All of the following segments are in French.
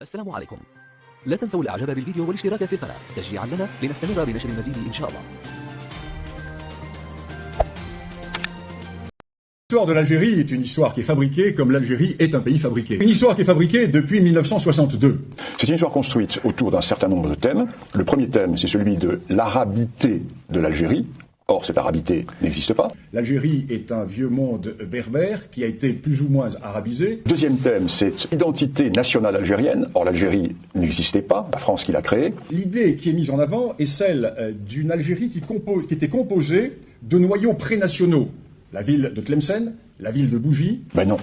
السلام عليكم. لا تنسوا الاعجاب بالفيديو والاشتراك في القناة تشجيعا لنا لنستمر بنشر المزيد ان شاء الله. L'histoire de l'Algérie est une histoire qui est fabriquée comme l'Algérie est un pays fabriqué. Une histoire qui est fabriquée depuis 1962. C'est une histoire construite autour d'un certain nombre de thèmes. Le premier thème, c'est celui de l'arabité de l'Algérie. Or, cette arabité n'existe pas. L'Algérie est un vieux monde berbère qui a été plus ou moins arabisé. Deuxième thème, c'est l'identité nationale algérienne. Or, l'Algérie n'existait pas, la France qui l'a créée. L'idée qui est mise en avant est celle d'une Algérie qui était composée de noyaux prénationaux. La ville de Tlemcen, la ville de Bougie. Ben non.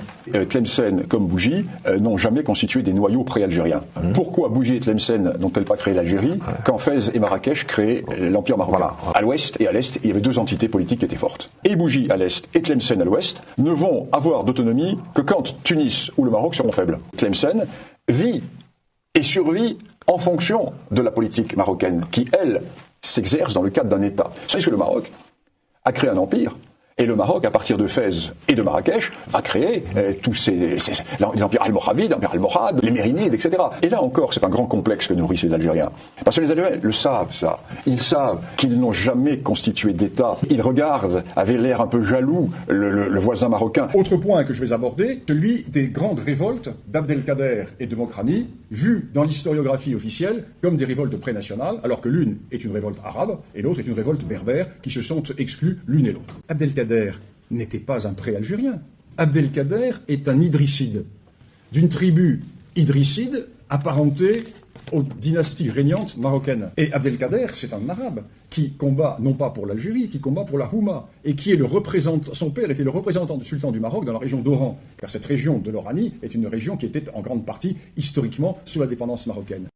Tlemcen comme Bougie n'ont jamais constitué des noyaux pré-algériens. Pourquoi Bougie et Tlemcen n'ont-elles pas créé l'Algérie quand Fès et Marrakech créaient l'Empire marocain? À l'ouest et à l'est, il y avait deux entités politiques qui étaient fortes. Et Bougie à l'est et Tlemcen à l'ouest ne vont avoir d'autonomie que quand Tunis ou le Maroc seront faibles. Tlemcen vit et survit en fonction de la politique marocaine qui, elle, s'exerce dans le cadre d'un État. C'est que le Maroc a créé un empire. Et le Maroc, à partir de Fès et de Marrakech, va créer tous les empires almoravides, l'empire almohade, les mérinides, etc. Et là encore, c'est un grand complexe que nourrissent les Algériens. Parce que les Algériens le savent, ça. Ils savent qu'ils n'ont jamais constitué d'État. Ils regardent, avec l'air un peu jaloux, le voisin marocain. Autre point que je vais aborder, celui des grandes révoltes d'Abdelkader et de Mokrani, vues dans l'historiographie officielle comme des révoltes prénationales, alors que l'une est une révolte arabe et l'autre est une révolte berbère, qui se sont exclues l'une et l'autre. Abdelkader n'était pas un pré-algérien. Abdelkader est un idrisside, d'une tribu idrisside apparentée aux dynasties régnantes marocaines. Et Abdelkader, c'est un arabe qui combat non pas pour l'Algérie, qui combat pour la Houma, et qui est le représentant, son père était le représentant du sultan du Maroc dans la région d'Oran, car cette région de l'Oranie est une région qui était en grande partie historiquement sous la dépendance marocaine.